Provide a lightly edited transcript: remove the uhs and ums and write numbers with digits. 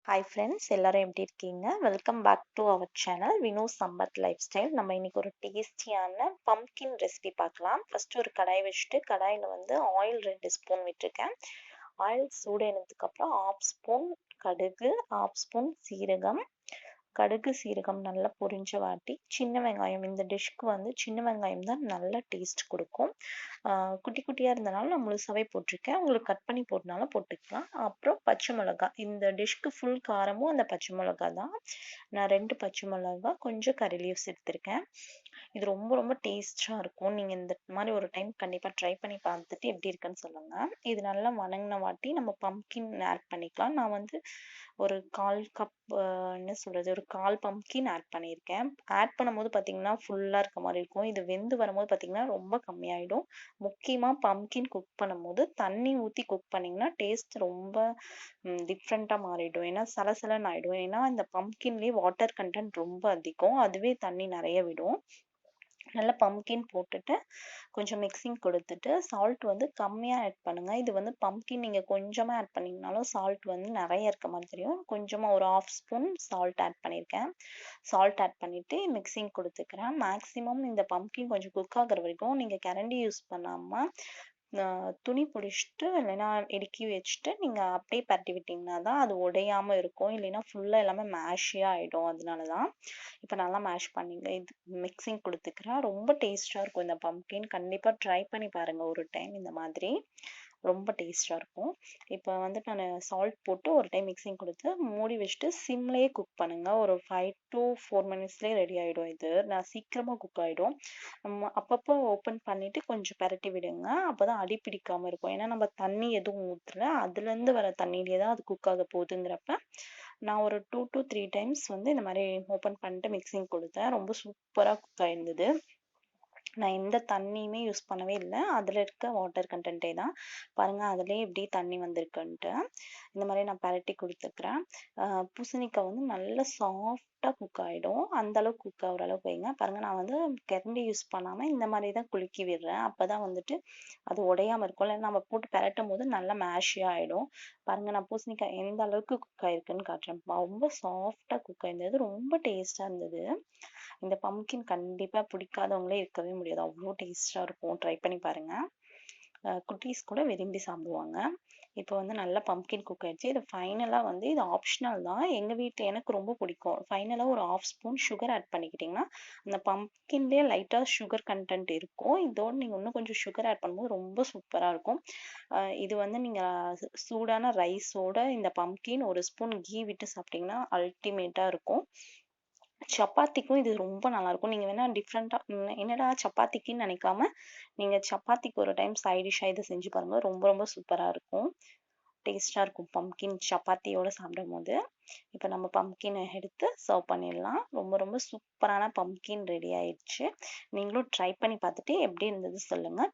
Hi friends, எல்லாரும் எப்படி இருக்கீங்க? Welcome back to our channel Vino Sampath lifestyle. நம்ம இன்னைக்கு ஒரு டேஸ்டியான பம்கின் ரெசிபி பார்க்கலாம். ஃபர்ஸ்ட் ஒரு கடாய் வச்சுட்டு கடாயில் வந்து ஆயில் 2 ஸ்பூன் விட்டுருக்கேன். ஆயில் சூடானதுக்கு அப்புறம் 1/2 ஸ்பூன் கடுகு, 1/2 ஸ்பூன் சீரகம். கடுகு சீரகம் நல்லா பொரிஞ்ச வாட்டி சின்ன வெங்காயம், இந்த டிஷ்க்கு வந்து சின்ன வெங்காயம் தான் நல்ல டேஸ்ட் கொடுக்கும். குட்டி குட்டியாக இருந்தனால நான் முழுசாவே போட்டிருக்கேன். உங்களுக்கு கட் பண்ணி போட்டனாலும் போட்டுக்கலாம். அப்புறம் பச்சை மிளகா, இந்த டிஷ்க்கு ஃபுல் காரமும் அந்த பச்சை மிளகா தான். நான் 2 பச்சை மிளகா, கொஞ்சம் கறி லீவ்ஸ் எடுத்திருக்கேன். இது ரொம்ப ரொம்ப டேஸ்டாக இருக்கும். நீங்கள் இந்த மாதிரி ஒரு டைம் கண்டிப்பாக ட்ரை பண்ணி பார்த்துட்டு எப்படி இருக்குன்னு சொல்லுங்கள். இது நல்லா வணங்கின வாட்டி நம்ம பம்கின் ஆட் பண்ணிக்கலாம். நான் வந்து ஒரு 1/4 கப், என்ன சொல்கிறது, ஒரு 1/4 பம்கின் ஆட் பண்ணியிருக்கேன். ஆட் பண்ணும்போது பார்த்தீங்கன்னா ஃபுல்லாக இருக்க மாதிரி இருக்கும். இது வெந்து வரும்போது பார்த்தீங்கன்னா ரொம்ப கம்மியாயிடும். முக்கியமாக பம்கின் குக் பண்ணும்போது தண்ணி ஊற்றி குக் பண்ணிங்கன்னா டேஸ்ட் ரொம்ப டிஃப்ரெண்ட்டாக மாறிடும். ஏன்னா சலசலன்னு ஆகிடும். ஏன்னா இந்த பம்கின்லேயே வாட்டர் கண்டென்ட் ரொம்ப அதிகம், அதுவே தண்ணி நிறைய விடும். நல்லா பம்கின் போட்டுட்டு கொஞ்சம் மிக்சிங் கொடுத்துட்டு சால்ட் வந்து கம்மியாக ஆட் பண்ணுங்கள். இது வந்து பம்கின் நீங்கள் கொஞ்சமாக ஆட் பண்ணிங்கனாலும் சால்ட் வந்து நிறைய இருக்க மாதிரி தெரியும். கொஞ்சமாக ஒரு 1/2 ஸ்பூன் சால்ட் ஆட் பண்ணியிருக்கேன். சால்ட் ஆட் பண்ணிவிட்டு மிக்சிங் கொடுத்துக்கிறேன். மேக்ஸிமம் இந்த பம்கின் கொஞ்சம் குக் ஆகிற வரைக்கும் நீங்கள் கரண்டி யூஸ் பண்ணாமல் துணி பிடிச்சிட்டு இல்லைன்னா இடுக்கி வச்சுட்டு நீங்கள் அப்படியே பரட்டி விட்டிங்கன்னா தான் அது உடையாமல் இருக்கும். இல்லைன்னா ஃபுல்லாக எல்லாமே மேஷியாக ஆகிடும். அதனால தான் இப்போ நல்லா மேஷ் பண்ணிங்க. இது மிக்சிங் கொடுத்துக்கிறேன். ரொம்ப டேஸ்ட்டாக இருக்கும் இந்த பம்கின். கண்டிப்பாக ட்ரை பண்ணி பாருங்கள் ஒரு டைம். இந்த மாதிரி ரொம்ப டேஸ்ட்டாக இருக்கும். இப்போ வந்து நான் சால்ட் போட்டு ஒரு டைம் மிக்சிங் கொடுத்து மூடி வச்சுட்டு சிம்லேயே குக் பண்ணுங்கள். ஒரு 5 to 4 மினிட்ஸ்லேயே ரெடி ஆகிடும். இது நான் சீக்கிரமாக குக் ஆகிடும். நம்ம அப்பப்போ ஓப்பன் பண்ணிவிட்டு கொஞ்சம் பரட்டி விடுங்க. அப்போ தான் அடி பிடிக்காமல் இருக்கும். ஏன்னா நம்ம தண்ணி எதுவும் ஊற்றல, அதுலேருந்து வர தண்ணியிலே தான் அது குக் ஆக போகுதுங்கிறப்ப நான் ஒரு 2 to 3 டைம்ஸ் வந்து இந்த மாதிரி ஓப்பன் பண்ணிட்டு மிக்சிங் கொடுத்தேன். ரொம்ப சூப்பராக குக் ஆயிருந்தது. நான் எந்த தண்ணியுமே யூஸ் பண்ணவே இல்லை, அதில் இருக்க வாட்டர் கண்டென்ட்டே தான். பாருங்கள் அதிலே எப்படி தண்ணி வந்திருக்குன்ட்டு. இந்த மாதிரி நான் பரட்டி கொடுத்துக்கிறேன். பூசணிக்காய் வந்து நல்லா சாஃப்டாக குக் ஆகிடும். அந்தளவுக்கு குக் ஆகிற அளவுக்கு வைங்க. பாருங்கள் நான் வந்து கரண்டி யூஸ் பண்ணாமல் இந்த மாதிரி தான் குலுக்கி விடுறேன். அப்போ தான் வந்துட்டு அது உடையாமல் இருக்கும். இல்லை நம்ம போட்டு பரட்டும் போது நல்லா மேஷியாக ஆகிடும். பாருங்கள் நான் பூசணிக்காய் எந்த அளவுக்கு குக் ஆகிருக்குன்னு காட்டுறேன். ரொம்ப சாஃப்டாக குக் ஆயிருந்தது, ரொம்ப டேஸ்ட்டாக இருந்தது. இந்த பம்கின் கண்டிப்பாக பிடிக்காதவங்களே இருக்கவே முடியாது, அவ்வளோ டேஸ்ட்டாக இருக்கும். ட்ரை பண்ணி பாருங்கள். குட்டீஸ் கூட விரும்பி சாப்பிடுவாங்க. இப்போ வந்து நல்லா பம்கின் குக் ஆயிடுச்சு. இது ஃபைனலாக வந்து இது ஆப்ஷனல் தான். எங்கள் வீட்டில் எனக்கு ரொம்ப பிடிக்கும். ஃபைனலாக ஒரு 1/2 ஸ்பூன் சுகர் ஆட் பண்ணிக்கிட்டிங்கன்னா அந்த பம்கின்லேயே லைட்டாக சுகர் கண்டென்ட் இருக்கும். இதோடு நீங்கள் இன்னும் கொஞ்சம் சுகர் ஆட் பண்ணும்போது ரொம்ப சூப்பராக இருக்கும். இது வந்து நீங்கள் சூடான ரைஸோட இந்த பம்கின் ஒரு ஸ்பூன் கீ விட்டு சாப்பிட்டிங்கன்னா அல்டிமேட்டாக இருக்கும். சப்பாத்திக்கும் இது ரொம்ப நல்லாயிருக்கும். நீங்கள் வேணால் டிஃப்ரெண்ட்டாக என்னடா சப்பாத்திக்குன்னு நினைக்காம நீங்கள் சப்பாத்திக்கு ஒரு டைம் சைட் டிஷ்ஷாக இதை செஞ்சு பாருங்கள். ரொம்ப ரொம்ப சூப்பராக இருக்கும். டேஸ்ட்டாக இருக்கும் பம்கின் சப்பாத்தியோடு சாப்பிடும்போது. இப்போ நம்ம பம்கினை எடுத்து சர்வ் பண்ணிடலாம். ரொம்ப ரொம்ப சூப்பரான பம்கின் ரெடி ஆயிடுச்சு. நீங்களும் ட்ரை பண்ணி பார்த்துட்டு எப்படி இருந்தது சொல்லுங்கள்.